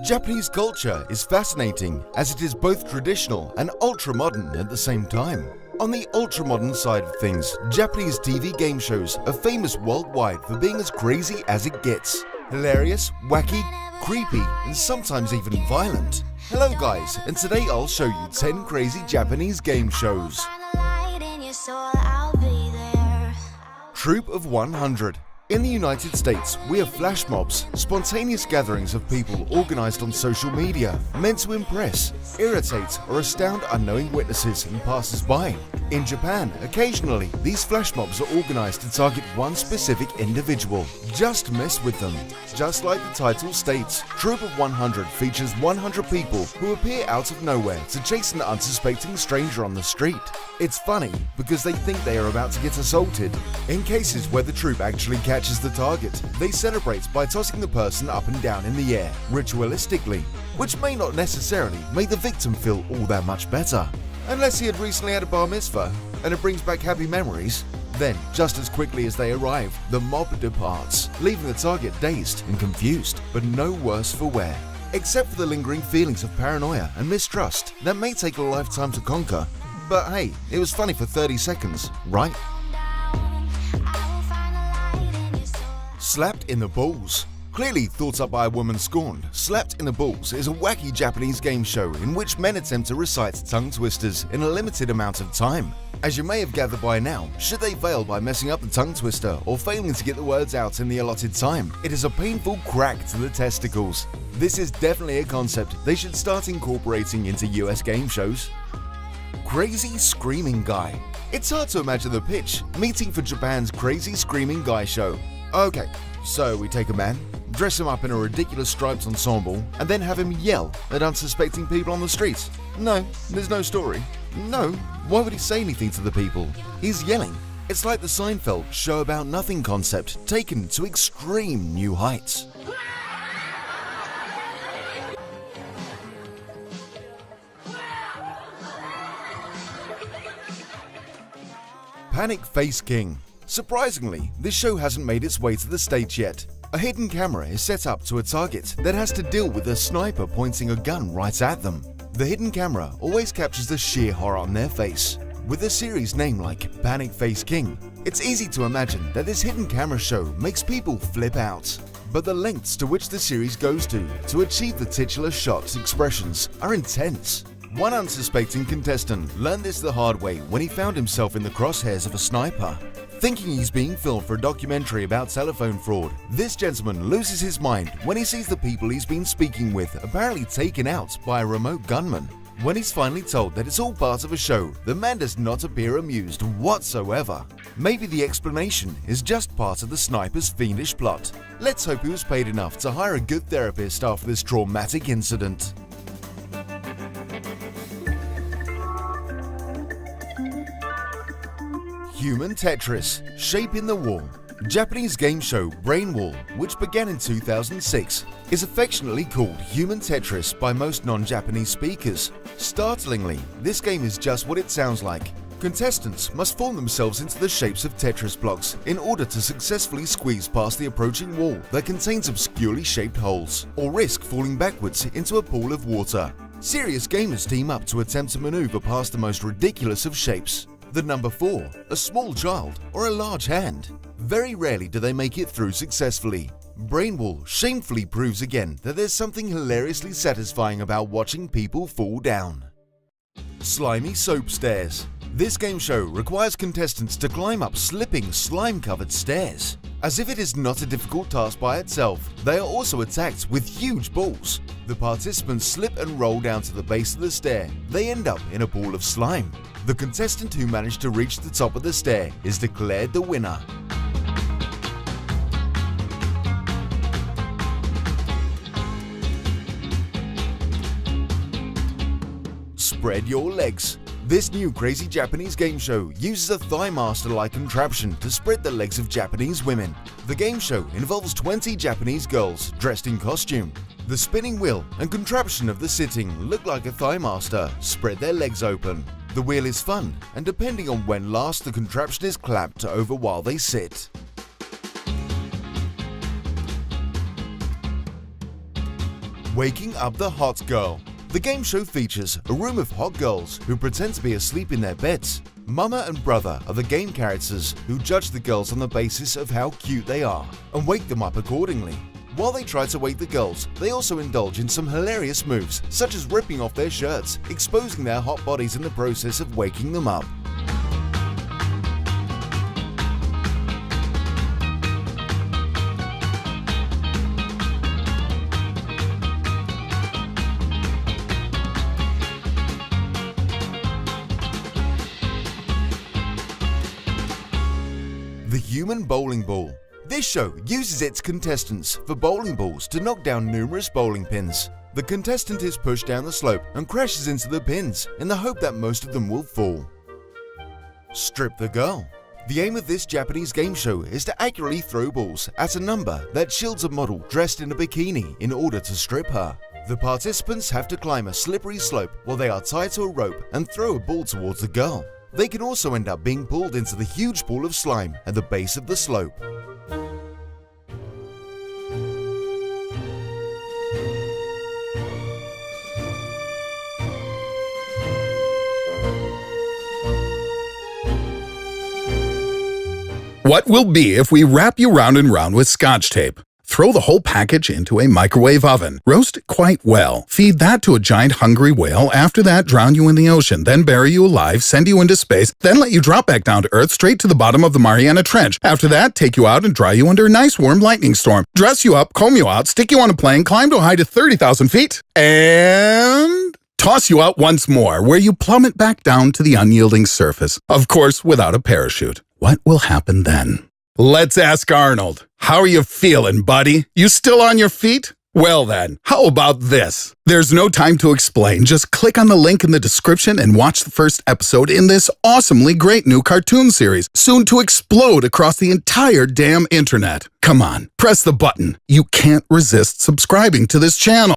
Japanese culture is fascinating as it is both traditional and ultra-modern at the same time. On the ultra-modern side of things, Japanese TV game shows are famous worldwide for being as crazy as it gets. Hilarious, wacky, creepy, and sometimes even violent. Hello guys, and today I'll show you 10 crazy Japanese game shows. Troop of 100. In the United States, we have flash mobs, spontaneous gatherings of people organized on social media, meant to impress, irritate, or astound unknowing witnesses and passers-by. In Japan, occasionally, these flash mobs are organized to target one specific individual. Just mess with them. Just like the title states, Troop of 100 features 100 people who appear out of nowhere to chase an unsuspecting stranger on the street. It's funny because they think they are about to get assaulted. In cases where the troop actually catches the target, they celebrate by tossing the person up and down in the air, ritualistically, which may not necessarily make the victim feel all that much better. Unless he had recently had a bar mitzvah and it brings back happy memories. Then, just as quickly as they arrive, the mob departs, leaving the target dazed and confused, but no worse for wear. Except for the lingering feelings of paranoia and mistrust that may take a lifetime to conquer. But hey, it was funny for 30 seconds, right? Slapped in the balls. Clearly thought up by a woman scorned, Slapped in the Balls is a wacky Japanese game show in which men attempt to recite tongue twisters in a limited amount of time. As you may have gathered by now, should they fail by messing up the tongue twister or failing to get the words out in the allotted time, it is a painful crack to the testicles. This is definitely a concept they should start incorporating into US game shows. Crazy Screaming Guy. It's hard to imagine the pitch, meeting for Japan's Crazy Screaming Guy show. Okay, so we take a man, dress him up in a ridiculous striped ensemble, and then have him yell at unsuspecting people on the streets. No, there's no story. No, why would he say anything to the people? He's yelling. It's like the Seinfeld show about nothing concept taken to extreme new heights. Panic Face King. Surprisingly, this show hasn't made its way to the States yet. A hidden camera is set up to a target that has to deal with a sniper pointing a gun right at them. The hidden camera always captures the sheer horror on their face. With a series name like Panic Face King, it's easy to imagine that this hidden camera show makes people flip out. But the lengths to which the series goes to achieve the titular shot's expressions are intense. One unsuspecting contestant learned this the hard way when he found himself in the crosshairs of a sniper. Thinking he's being filmed for a documentary about telephone fraud, this gentleman loses his mind when he sees the people he's been speaking with apparently taken out by a remote gunman. When he's finally told that it's all part of a show, the man does not appear amused whatsoever. Maybe the explanation is just part of the sniper's fiendish plot. Let's hope he was paid enough to hire a good therapist after this traumatic incident. Human Tetris, Shape in the Wall. Japanese game show Brain Wall, which began in 2006, is affectionately called Human Tetris by most non-Japanese speakers. Startlingly, this game is just what it sounds like. Contestants must form themselves into the shapes of Tetris blocks in order to successfully squeeze past the approaching wall that contains obscurely shaped holes, or risk falling backwards into a pool of water. Serious gamers team up to attempt to maneuver past the most ridiculous of shapes. The number 4, a small child, or a large hand. Very rarely do they make it through successfully. Brainwall shamefully proves again that there's something hilariously satisfying about watching people fall down. Slimy Soap Stairs. This game show requires contestants to climb up slipping, slime-covered stairs. As if it is not a difficult task by itself, they are also attacked with huge balls. The participants slip and roll down to the base of the stair. They end up in a pool of slime. The contestant who managed to reach the top of the stair is declared the winner. Spread Your Legs. This new crazy Japanese game show uses a Thigh Master-like contraption to spread the legs of Japanese women. The game show involves 20 Japanese girls dressed in costume. The spinning wheel and contraption of the sitting look like a Thigh Master spread their legs open. The wheel is fun, and depending on when last the contraption is clapped over while they sit. Waking Up the Hot Girl. The game show features a room of hot girls who pretend to be asleep in their beds. Mama and brother are the game characters who judge the girls on the basis of how cute they are and wake them up accordingly. While they try to wake the girls, they also indulge in some hilarious moves, such as ripping off their shirts, exposing their hot bodies in the process of waking them up. The Human Bowling Ball. This show uses its contestants for bowling balls to knock down numerous bowling pins. The contestant is pushed down the slope and crashes into the pins in the hope that most of them will fall. Strip the Girl. The aim of this Japanese game show is to accurately throw balls at a number that shields a model dressed in a bikini in order to strip her. The participants have to climb a slippery slope while they are tied to a rope and throw a ball towards the girl. They can also end up being pulled into the huge ball of slime at the base of the slope. What will be if we wrap you round and round with Scotch tape? Throw the whole package into a microwave oven. Roast it quite well. Feed that to a giant hungry whale. After that, drown you in the ocean. Then bury you alive, send you into space. Then let you drop back down to Earth straight to the bottom of the Mariana Trench. After that, take you out and dry you under a nice warm lightning storm. Dress you up, comb you out, stick you on a plane, climb to a height of 30,000 feet, and toss you out once more, where you plummet back down to the unyielding surface. Of course, without a parachute. What will happen then? Let's ask Arnold. How are you feeling, buddy? You still on your feet? Well then, how about this? There's no time to explain. Just click on the link in the description and watch the first episode in this awesomely great new cartoon series, soon to explode across the entire damn internet. Come on, press the button. You can't resist subscribing to this channel.